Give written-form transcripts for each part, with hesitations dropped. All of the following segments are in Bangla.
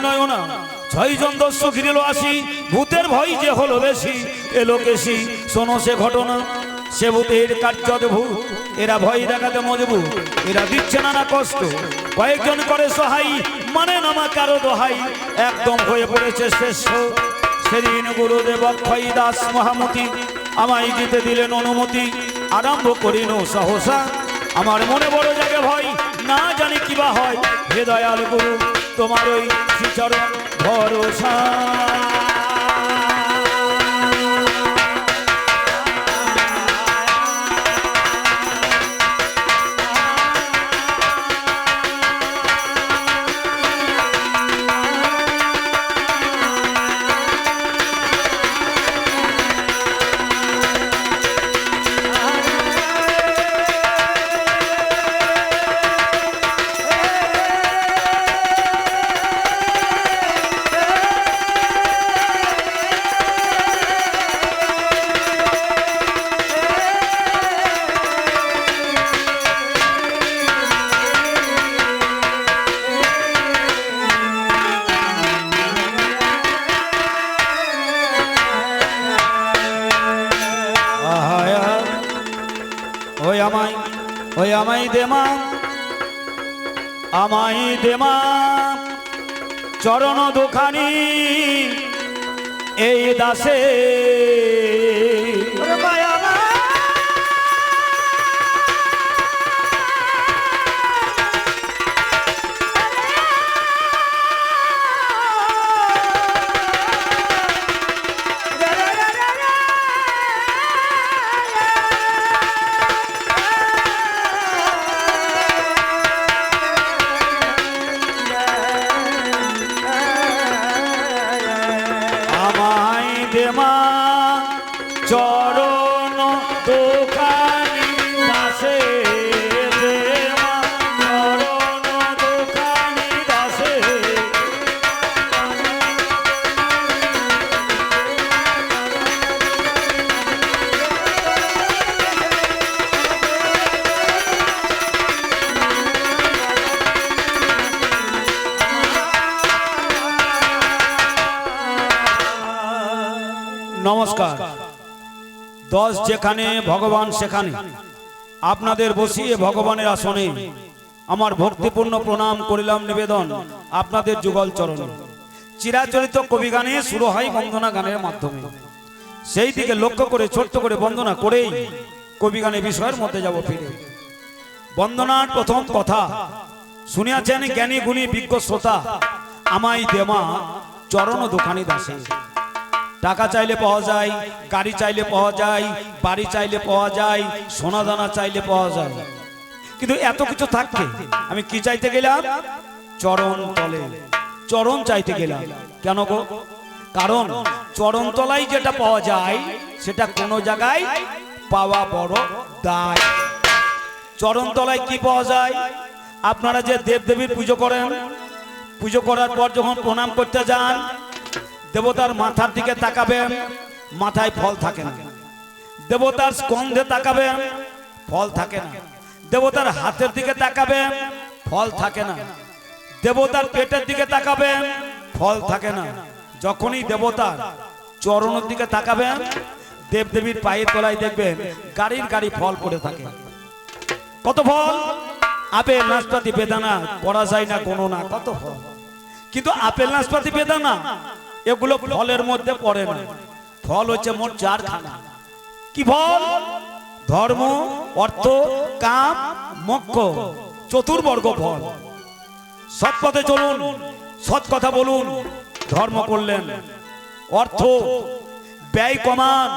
নয় না, 6 জন দস্যু ঘিরিল আসি, ভূতের ভয় যে হলো বেশি, এলো কেশি শোনো সে ঘটনা, সে ভূতের কার্য ভূত, এরা ভয় দেখাতে মজবুত, এরা দিচ্ছে নানা কষ্ট, কয়েকজন করে সহায়, মানে নামা কারো দোহাই, একদম হয়ে পড়েছে শ্রেষ্ঠ। সেদিন গুরুদেব অক্ষয় দাস মহামতি আমায় দিতে দিলেন অনুমতি, আরম্ভ করিল সহসা, আমার মনে বড় জায়গা ভয়, না জানি কিবা হয়, হে দয়াল গুরু তোমার ওই শ্রীচরণ ভরসা। আমায় দেমা, আমায় দেমা চরণ দোকানি এই দাসে, চরণ দোকানি দাসে, চরণ দোকানি দাসে, নমস্কার। 10 যেখানে ভগবান সেখানে, আপনাদের বসিয়ে ভগবানের আসনে আমার ভক্তিপূর্ণ প্রণাম করিলাম নিবেদন আপনাদের যুগল চরণে। চিরাচরিত কবি গানে শুরু হয় বন্দনা গানের মাধ্যমে, সেই দিকে লক্ষ্য করে ছোট্ট করে বন্দনা করেই কবি গানের বিষয়ের মধ্যে যাব ফিরে। বন্দনার প্রথম কথা শুনিয়াছেন জ্ঞানী গুণী বিজ্ঞ শ্রোতা, আমায় দেমা চরণ দোকানি দাসে। টাকা চাইলে পাওয়া যায়, গাড়ি চাইলে পাওয়া যায়, বাড়ি চাইলে পাওয়া যায়, সোনা দানা চাইলে পাওয়া যায়, কিন্তু এত কিছু থাকতে আমি কি চাইতে গেলাম? চরণ তলে চরণ চাইতে গেলাম। কেন গো? কারণ চরণ তলায় যেটা পাওয়া যায় সেটা কোনো জায়গায় পাওয়া বড় দায়। চরণ তলায় কি পাওয়া যায়? আপনারা যে দেবদেবীর পুজো করেন, পুজো করার পর যখন প্রণাম করতে যান, দেবতার মাথার দিকে তাকাবেন, মাথায় ফল থাকে না। দেবতার স্কন্ধে তাকাবেন, ফল থাকে না। দেবতার হাতের দিকে তাকাবেন, ফল থাকে না। দেবতার পেটের দিকে তাকাবেন, ফল থাকে না। যখনই দেবতার চরণের দিকে তাকাবেন, দেবদেবীর পায়ের তলায় দেখবেন গাড়ির গাড়ি ফল পড়ে থাকে। কত ফল? আপেল, নাশপাতি, বেদানা, পড়া যায় না গণনা, কত ফল। কিন্তু আপেল, নাশপাতি, বেদানা এগুলো ফলের মধ্যে পড়ে না। ফল হচ্ছে মোট 4খানা। কি ফল? ধর্ম, অর্থ, কাম, মোক্ষ, চতুর্বর্গ ফল। সৎ পথে চলুন, সৎ কথা বলুন, ধর্ম করলেন। অর্থ ব্যয় কমান,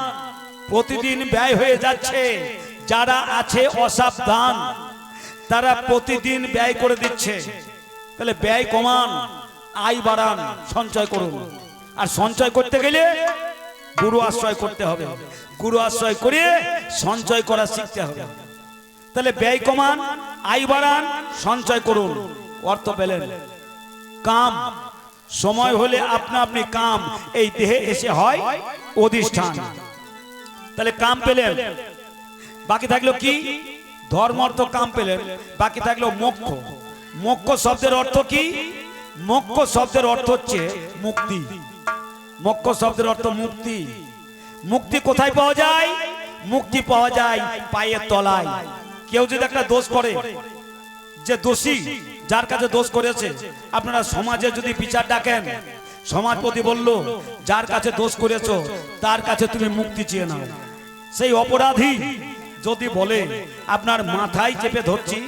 প্রতিদিন ব্যয় হয়ে যাচ্ছে। যারা আছে অসাবধান তারা প্রতিদিন ব্যয় করে দিচ্ছে। তাহলে ব্যয় কমান, আয় বাড়ান, সঞ্চয় করুন। আর সঞ্চয় করতে গেলে গুরু আশ্রয় করতে হবে। গুরু আশ্রয় করে সঞ্চয় করা শিখতে হবে। তাহলে ব্যয় কমান, আয় বাড়ান, সঞ্চয় করুন, অর্থ পেলেন। কাম, সময় হলে আপনা আপনি কাম এই দেহে এসে হয় অধিষ্ঠান। তাহলে কাম পেলেন, বাকি থাকলো কি? ধর্ম, অর্থ, কাম পেলেন, বাকি থাকলো মোক্ষ। মোক্ষ শব্দের অর্থ কি? মোক্ষ শব্দের অর্থ হচ্ছে মুক্তি। মোক্ষ শব্দের অর্থ মুক্তি। মুক্তি কোথায় পাওয়া যায়? মুক্তি পাওয়া যায় পায়ের তলায়। কেউ যদি একটা দোষ করে, যে দোষী যার কাছে দোষ করেছে, আপনারা সমাজে যদি বিচার ডাকেন, সমাজপতি বলল যার কাছে দোষ করেছো তার কাছে তুমি মুক্তি চেয়ে নাও। সেই অপরাধী যদি বলে আপনার মাথায় চেপে ধরছি,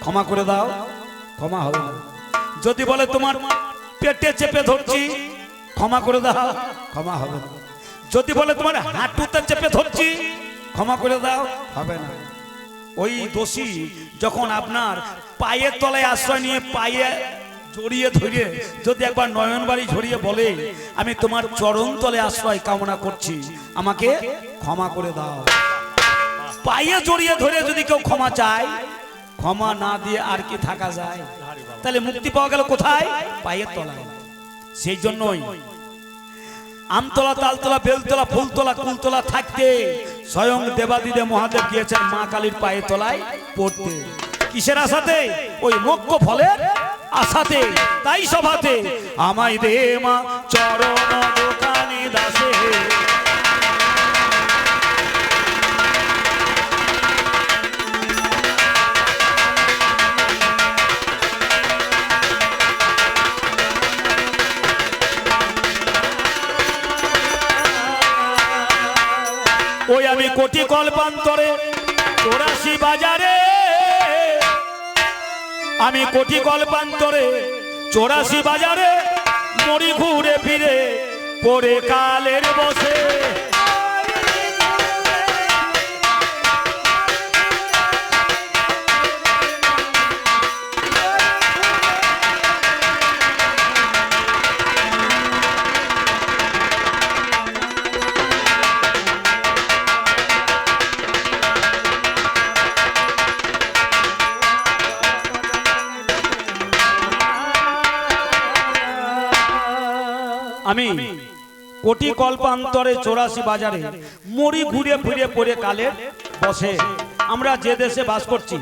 ক্ষমা করে দাও, ক্ষমা হবে না। যদি বলে তোমার পেটে চেপে ধরছি, ক্ষমা করে দাও, ক্ষমা হবে না। যদি বলে তোমার হাঁটুতে চেপে ধরছি, ক্ষমা করে দাও, হবে না। ওই দোষী যখন আপনার পায়ের তলায় আশ্রয় নিয়ে পায়ে জড়িয়ে ধরে যদি একবার নয়ন বাড়ি ঝরিয়ে বলে আমি তোমার চরণ তলে আশ্রয় কামনা করছি, আমাকে ক্ষমা করে দাও, পায়ে জড়িয়ে ধরে যদি কেউ ক্ষমা চায়, ক্ষমা না দিয়ে আর কি থাকা যায়? তাহলে মুক্তি পাওয়া গেল কোথায়? পায়ের তলায়। সেই জন্যই আমতলা, তালতলা, বেলতলা, ফুলতলা, কুলতলা থাকতে স্বয়ং দেবাদিদেব মহাদেব গিয়েছেন মা কালীর পায়ের তলায় পড়তে। কিসের আশাতে? ওই মোক্ষ ফলের আশাতে। তাই সভাতে আমায় দে মা চরণ দোকানি দাসে, ওই আমি কোটি কল্পান্তরে 84 বাজারে, আমি কোটি কল্পান্তরে 84 বাজারে মরি ঘুরে ফিরে পরে কালের বসে। আমি কোটি কল্পান্তরে 84 বাজারে মরি ঘুরে ফিরে পড়ে কালের বসে। আমরা যে দেশে বাস করছি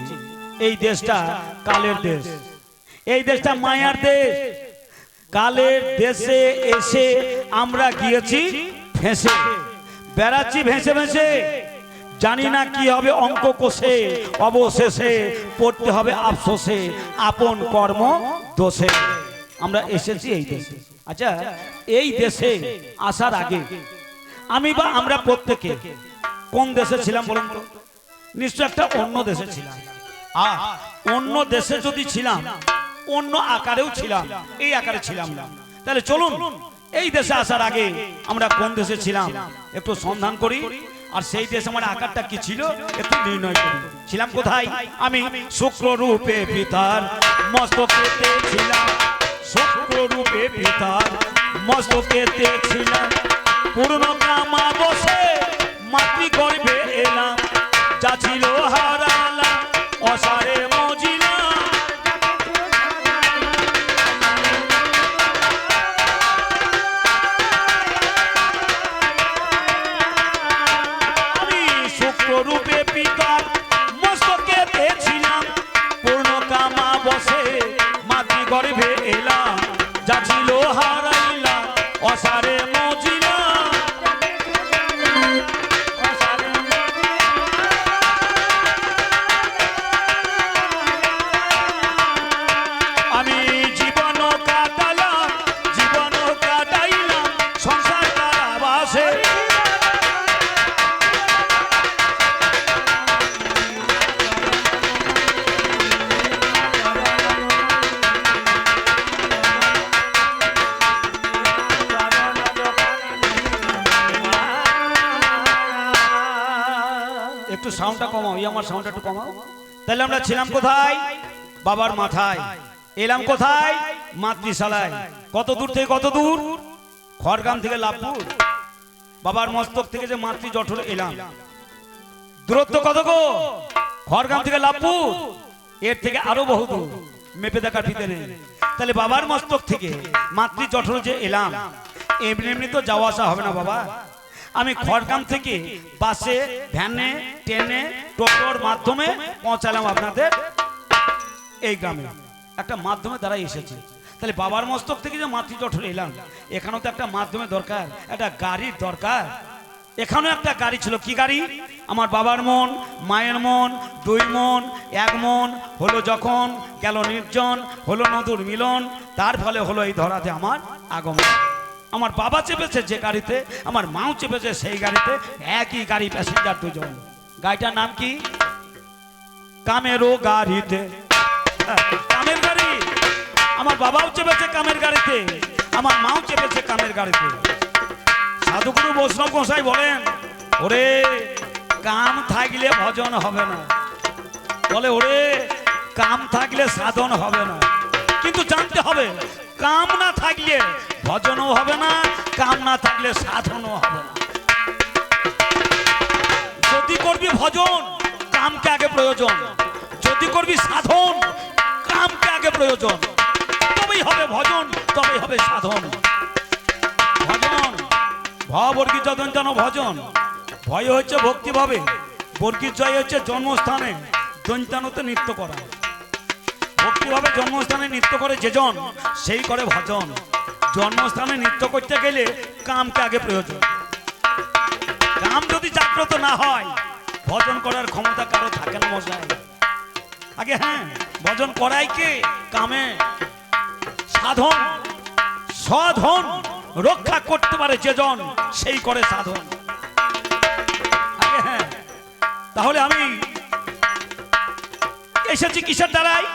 এই দেশটা কালের দেশ, এই দেশটা মায়ার দেশ। কালের দেশে এসে আমরা গিয়েছি ফেঁসে, বেড়াচ্ছি ভেসে ভেসে, জানি না কি হবে অঙ্ক কষে, অবশেষে পড়তে হবে আফসোসে আপন কর্ম দোষে। আমরা এসেছি এই দেশে। আচ্ছা, এই দেশে আসার আগে আমি বা আমরা প্রত্যেকে কোন দেশে ছিলাম বলুন তো? নিশ্চয় একটা অন্য দেশে ছিলাম। অন্য দেশে যদি ছিলাম, অন্য আকারেও ছিলাম, এই আকারে ছিলাম না। তাহলে চলুন এই দেশে আসার আগে আমরা কোন দেশে ছিলাম একটু সন্ধান করি, আর সেই দেশে আমার আকারটা কি ছিল একটু নির্ণয় করি। ছিলাম কোথায়? আমি শুক্র রূপে পিতার মস্তকেতে ছিলাম, শুক্র রূপে পিতার মস্তকেতে ছিলাম, পূর্ণ কামা বসে মাতৃগর্ভে এলাম, যা ছিল হারালাম অসারে মজিলাম। আমি শুক্র রূপে পিতার মস্তকেতে ছিলাম, পূর্ণ কামা বসে মাতৃগর্ভে এলাম, যা ছিল হারাইলাম অসারে মজিলাম। আমি জীবন কাটালাম, জীবন কাটাইলাম সংসার কারাবাসে। একটু সাউন্ডটা কমাও, আমার সাউন্ডটা একটু কমাও। তাহলে আমরা ছিলাম কোথায়? বাবার মাথায়। এলাম কোথায়? মাতৃশালায়। কত দূর থেকে কত দূর? খড়গ্রাম থেকে লাভপুর। বাবার মস্তক থেকে যে মাতৃ জঠর এলাম, দূরত্ব কত গো? খড়গ্রাম থেকে লাভপুর, এর থেকে আরো বহু দূর, মেপে দেখার ফিতে নেই। তাহলে বাবার মস্তক থেকে মাতৃ জঠর যে এলাম, এমনি এমনি তো যাওয়া আসা হবে না বাবা। আমি খড়গ্রাম থেকে বাসে, ভ্যানে, ট্রেনে, টোটোর মাধ্যমে পৌঁছালাম আপনাদের এই গ্রামে। একটা মাধ্যমে দ্বারা এসেছে। তাহলে বাবার মস্তক থেকে যে মাতৃ জঠরে এলাম, এখানেও তো একটা মাধ্যমের দরকার, একটা গাড়ির দরকার। এখানেও একটা গাড়ি ছিল। কি গাড়ি? আমার বাবার মন, মায়ের মন, 2 মন 1 মন হলো যখন, গেল নির্জন, হলো নদুর মিলন, তার ফলে হলো এই ধরাতে আমার আগমন। আমার বাবা চেপেছে যে গাড়িতে, আমার মাও চেপেছে সেই গাড়িতে, একই গাড়ি, প্যাসেঞ্জার 2 জন। গাড়িটার নাম কি? কামেরও গাড়িতে। কামের গাড়ি। আমার বাবাও চেপেছে কামের গাড়িতে, আমার মাও চেপেছে কামের গাড়িতে। সাধুগুরু বৈষ্ণব গোসাই বলেন, ওরে কাম থাকলে ভজন হবে না। বলে ওরে কাম থাকলে সাধন হবে না। কিন্তু জানতে হবে কাম না থাকলে ভজনও হবে না, কাম না থাকলে সাধনও হবে না। যদি করবি ভজন, কামকে আগে প্রয়োজন। যদি করবি সাধন, কামকে আগে প্রয়োজন। তবেই হবে ভজন, তবেই হবে সাধন। ভজন ভবর্গী যদন যেন ভজন। ভয় হচ্ছে ভক্তি ভাবে, বর্গীর জয় হচ্ছে জন্মস্থানে দৈন্তানতে নৃত্য করা। ভক্তিভাবে জন্মস্থানে নৃত্য করে যেজন, সেই করে ভজন। জন্মস্থানে নৃত্য করতে গেলে কামকে আগে প্রয়োজন। কাম যদি জাগ্রত না হয়, ভজন করার ক্ষমতা কারো থাকে না মশাই। আগে হ্যাঁ, ভজন করাই কে? কামে। সাধন সাধন রক্ষা করতে পারে যেজন, সেই করে সাধন। আগে হ্যাঁ, তাহলে আমি এসেছি কিসের দ্বারাই?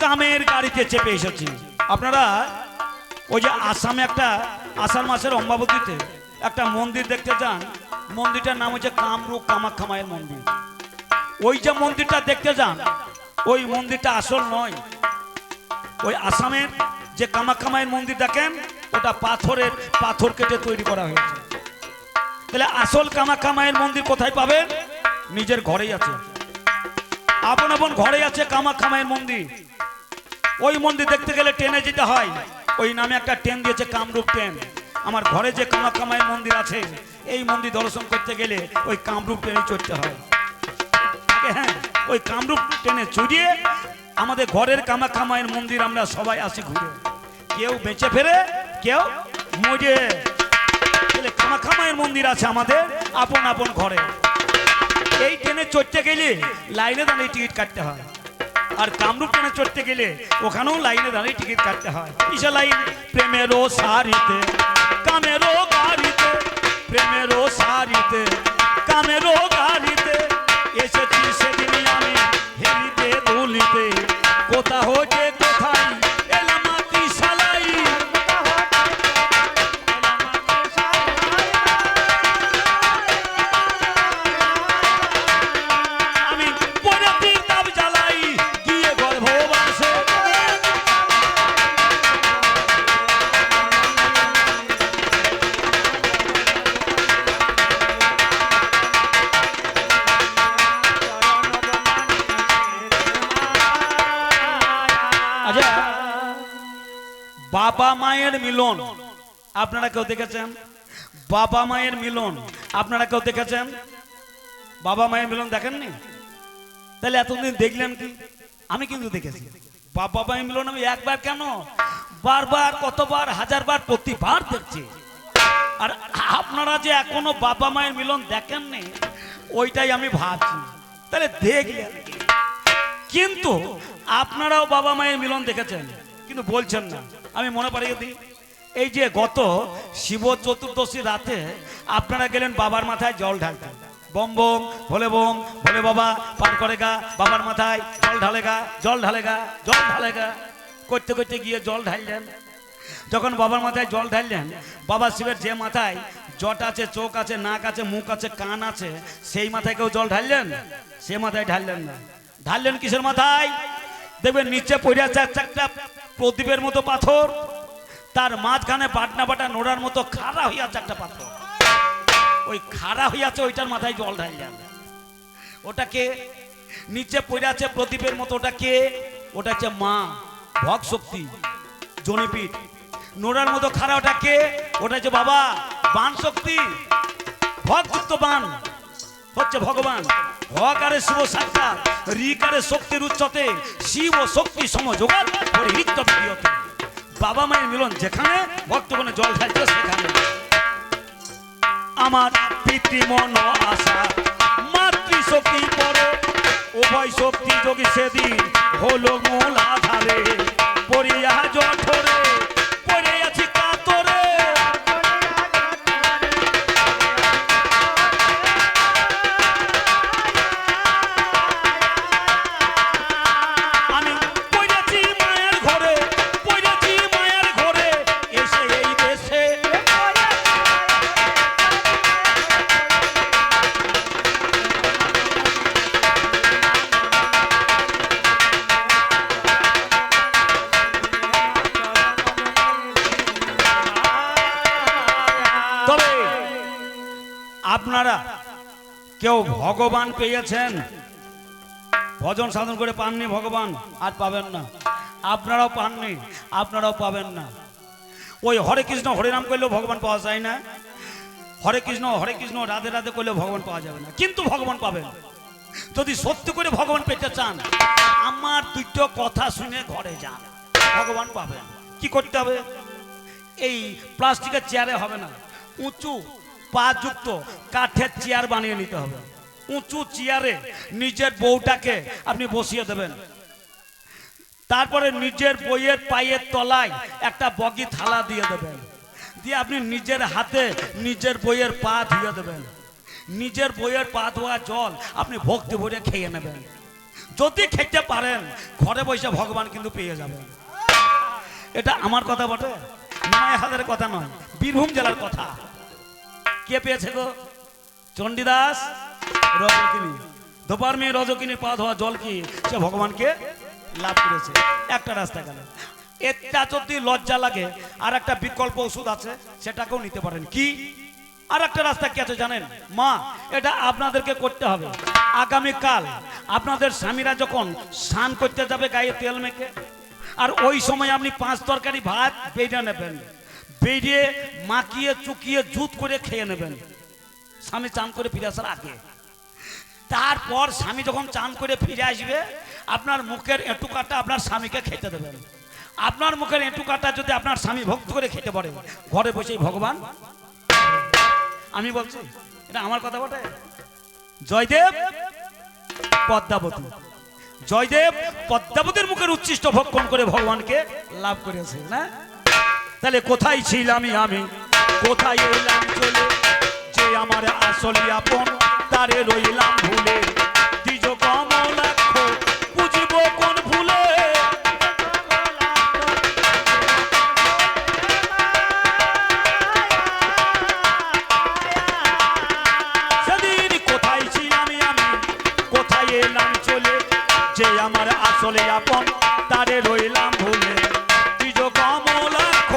কামের গাড়িতে চেপে এসেছি। আপনারা ওই যে আসামে একটা আষাঢ় মাসের অম্বাবতীতে একটা মন্দির দেখতে যান, মন্দিরটার নাম হচ্ছে কামরূপ কামাখ্যা মায়ের মন্দির। ওই যে মন্দিরটা দেখতে যান, ওই মন্দিরটা আসল নয়। ওই আসামের যে কামাখ্যা মায়ের মন্দির দেখেন, ওটা পাথর কেটে তৈরি করা হয়েছে। তাহলে আসল কামাখ্যা মায়ের মন্দির কোথায় পাবেন? নিজের ঘরেই আছে, আপন আপন ঘরে আছে কামাখ্যা মায়ের মন্দির। ওই মন্দির দেখতে গেলে ট্রেনে যেতে হয়, ওই নামে একটা ট্রেন দিয়েছে কামরূপ ট্রেন। আমার ঘরে যে কামাখ্যা মায়ের মন্দির আছে, এই মন্দির দর্শন করতে গেলে ওই কামরূপ ট্রেনে চড়তে হয়। হ্যাঁ, ওই কামরূপ ট্রেনে চড়িয়ে আমাদের ঘরের কামাখ্যা মায়ের মন্দির আমরা সবাই আসি ঘুরে। কেউ বেঁচে ফেরে, কেউ মরে। কামাখ্যা মায়ের মন্দির আছে আমাদের আপন আপন ঘরে। এই ট্রেনে চড়তে গেলে লাইনে দাঁড়িয়ে টিকিট কাটতে হয়, আর কামরূপ ট্রেনে চড়তে গেলে ওখানেও লাইনে দাঁড়িয়ে টিকিট কাটতে হয়। কিসের লাইন? প্রেমেরও সারিতে কামেরও গাড়িতে, প্রেমেরও সারিতে কামেরও গাড়িতে এসেছি সেদিন আমি হেলিতে দুলিতে। কোথা হতে কোথায় এলাম মাটি সালাই, আমি পরে তাপ জ্বালাই গিয়ে গর্ভবাসে। বাবা মায়ের মিলন আপনারা কেউ দেখেছেন? বাবা মায়ের মিলন আপনারা কেউ দেখেছেন? বাবা মায়ের মিলন দেখেননি? তাহলে এতদিন দেখলেন কি? আমি কিন্তু দেখেছি বাবা মায়ের মিলন। আমি একবার কেন, বারবার, কতবার, হাজারবার, প্রতিবার দেখছি। আর আপনারা যে এখনো বাবা মায়ের মিলন দেখেননি, ওইটাই আমি ভাবছি। তাহলে দেখলেন, কিন্তু আপনারাও বাবা মায়ের মিলন দেখেছেন, কিন্তু বলছেন না। আমি মনে পাড়িয়ে দিই, এই যে গত শিব চতুর্দশী রাতে আপনারা গেলেন বাবার মাথায় জল ঢালতে। বম বম ভোলে বম, ভোলে বাবা পার করেগা, বাবার মাথায় জল ঢালেগা, জল ঢালেগা, জল ঢালেগা করতে করতে গিয়ে জল ঢাললেন। যখন বাবার মাথায় জল ঢাললেন, বাবা শিবের যে মাথায় জট আছে, চোখ আছে, নাক আছে, মুখ আছে, কান আছে, সেই মাথায় কেউ জল ঢাললেন? সে মাথায় ঢাললেন না। ঢাললেন কিসের মাথায়? দেখবেন নিচে পড়ে আছে একটা প্রদীপের মতো পাথর, তার মাঝখানে বাটনা বাটা নোড়ার মতো খাড়া হয়ে আছে একটা পাথর। ওই খাড়া হয়ে আছে, ওইটার মাথায় জল ঢাললেন। ওটাকে নিচে পড়ে আছে প্রদীপের মতো, ওটাকে, ওটা হচ্ছে মা ভগ শক্তি জনিপীঠ। নোড়ার মতো খাড়া ওটাকে, ওটা হচ্ছে বাবা বান শক্তি। ভগযুক্ত বান হচ্ছে ভগবান। হকারে শিব সাক্ষাৎ, রিকারে শক্তির উচ্চতে, শিব ও শক্তি সমযোগাত পরিহিত বিয়তে। বাবা মায়ের মিলন যেখানে ভক্তগণে জল ঢালছে সেখানে। আমার পিতৃমন আশা মাতৃশক্তি পরে উভয় শক্তি যোগী সেদিন হলো মূল আধারে পড়িয়া জঠরে পড়ে আছি কাতরে। আমি পড়েছি মায়ের ঘরে পড়েছি মায়ের ঘরে এসে এই দেশে। তবে আপনারা কেউ ভগবান পেয়েছেন? ভজন সাধন করে পাননি ভগবান, আর পাবেন না। আপনারাও পাননি, আপনারাও পাবেন না। ওই হরে কৃষ্ণ হরে নাম করলেও ভগবান পাওয়া যায় না, হরে কৃষ্ণ রাধে রাধে করলেও ভগবান পাওয়া যাবে না, কিন্তু ভগবান পাবেন। যদি সত্যি করে ভগবান পেতে চান আমার দুটো কথা শুনে ঘরে যান, ভগবান পাবেন। কি করতে হবে? এই প্লাস্টিকের চেয়ারে হবে না, উঁচু পা যুক্ত কাঠের চেয়ার বানিয়ে নিতে হবে। উঁচু চেয়ারে নিজের বউটাকে আপনি বসিয়ে দেবেন, তারপরে নিজের বইয়ের পায়ের তলায় একটা বগি থালা দিয়ে দেবেন, দিয়ে আপনি নিজের হাতে নিজের বইয়ের পা ধুয়ে দেবেন। নিজের বইয়ের পা ধোয়া জল আপনি ভক্তি ভরে খেয়ে নেবেন। যদি খেতে পারেন ঘরে বসে ভগবান কিন্তু পেয়ে যাবেন। এটা আমার কথা বটে, মায়াহাদের কথা নয়, বীরভূম জেলার কথা। কে পেয়েছে গো? চণ্ডীদাস রজকিনী, ধোপার মেয়ে রজকিনীর পা ধোয়া জল কি সে ভগবানকে লাভ করেছে। একটা রাস্তা গেল, এটা যদি লজ্জা লাগে আর একটা বিকল্প ওষুধ আছে, সেটাকেও নিতে পারেন। কি? আর একটা রাস্তা কি আছে জানেন মা? এটা আপনাদেরকে করতে হবে। আগামীকাল আপনাদের স্বামীরা যখন স্নান করতে যাবে গায়ে তেল মেখে, আর ওই সময় আপনি 5 তরকারি ভাত বেড়ে নেবেন, বেরিয়ে মাখিয়ে চুকিয়ে জুত করে খেয়ে নেবেন স্বামী চান করে ফিরে আসার আগে। তারপর স্বামী যখন চান করে ফিরে আসবে আপনার মুখের এঁটু কাটা আপনার স্বামীকে খেতে দেবেন। আপনার মুখের এঁটু কাটা যদি আপনার স্বামী ভক্ত করে খেতে পারে, ঘরে বসেই ভগবান। আমি বলছি, এটা আমার কথা বটে। জয়দেব পদ্মাবতী, জয়দেব পদ্মাবতীর মুখের উচ্ছিষ্ট ভক্ষণ করে ভগবানকে লাভ করেছে না? তাহলে কোথায় ছিলাম আমি, কোথায় এলাম চলে, যে আমার আসলে আপন তারে রইলাম ভুলে। দ্বিজ কমলাক্ষ বুঝিব কোন ভুলে, সেদিন কোথায় ছিলাম আমি, কোথায় এলাম চলে, যে আমার আসলে আপন তারে রইলাম ভুলে। দ্বিজ কমলাক্ষ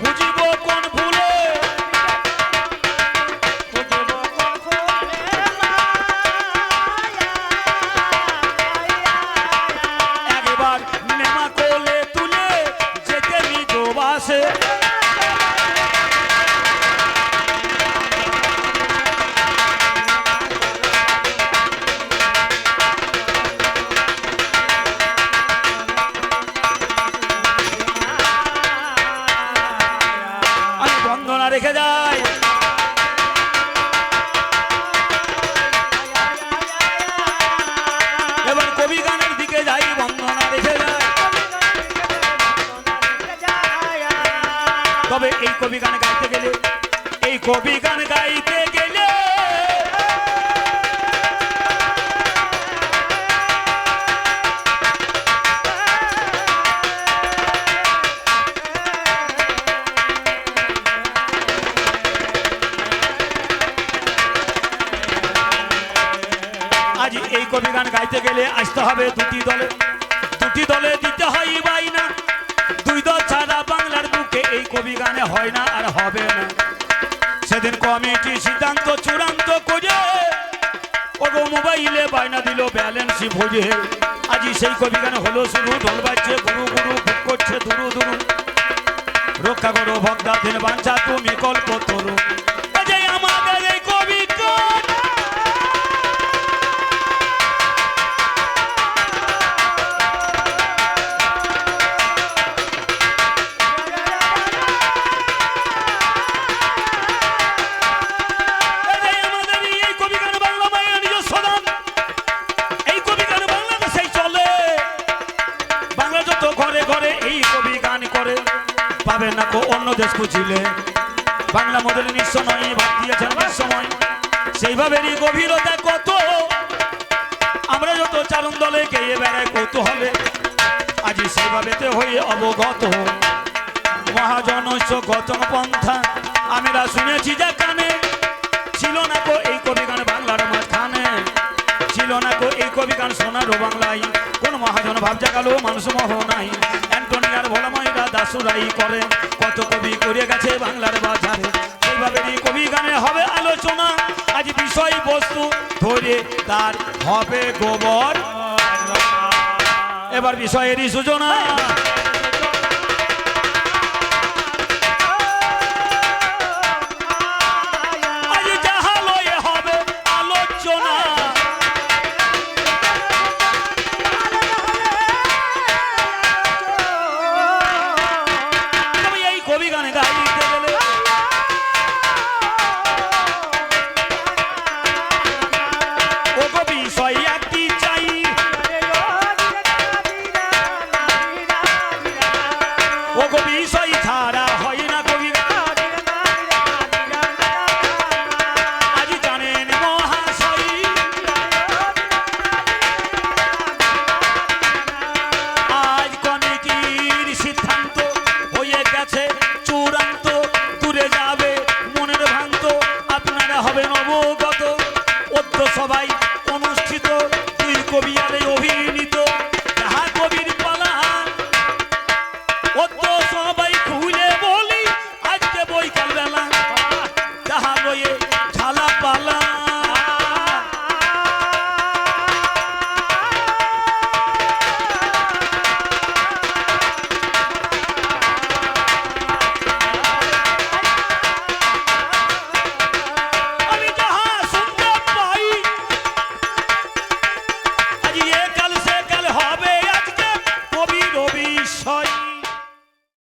বুঝিব কোন ভুলে, একবার নেমা কোলে তুলে যেতে নিজ বাসে। আমি বন্দনা রেখে যাই। এবার কবি গানের দিকে যাই, বন্দনা রেখে যাই। তবে এই কবি গান গাইতে গেলে, এই কবি গান গাইতে গেলে আজ এই কবি গান গাইতে গেলে আসতে হবে দুটি দলে, দুটি দলে দিতে হয় বাইনা। 2 দল ছাড়া বাংলার বুকে এই কবি গানে হয় না আর হবে না। সেদিন কমিটি সিদ্ধান্ত চূড়ান্ত করে ওগো মোবাইলে বায়না দিল ব্যালেন্সই ভরে। আজি সেই কবি গানে হলো শুরু, ঢোল বাজছে গুরু গুরু, বুক করছে দুরু দুরু। রক্ষা করো ভক্তাধীন বাঞ্ছা তুমি কল্প তরু। আমাদের এই কবি অন্য দেশ খুঁজিলে বাংলা মোদের নিঃস্ব নয়, ভাব দিয়েছেন বিশ্বময়। সেইভাবেরই গভীরতা কত, আমরা যত চারণ দলে গেয়ে বেড়াই কৌতূহলে, আজি সেইভাবেতে হয়ে অবগত। মহাজনস্য গতম পন্থা আমরা শুনেছি যে কানে, ছিল না কো এই কবি গান বাংলার মাঝখানে, ছিল না কো এই কবি গান সোনারও বাংলায়। কোন মহাজন ভাব জাগালো মানুষ মোহ নাই, অ্যান্টনিয়ার ভোলাময়রা দাসুরাই করে, কত কবি করে গেছে বাংলার বাজারে। সেইভাবেই কবি গানে হবে আলোচনা, আজ বিষয় বস্তু ধরে তার হবে গোবর। এবার বিষয়েরই সূচনা। আজ যাহা লয়ে হবে আলোচনা, তুমি এই কবি গানে গাইতে গেলে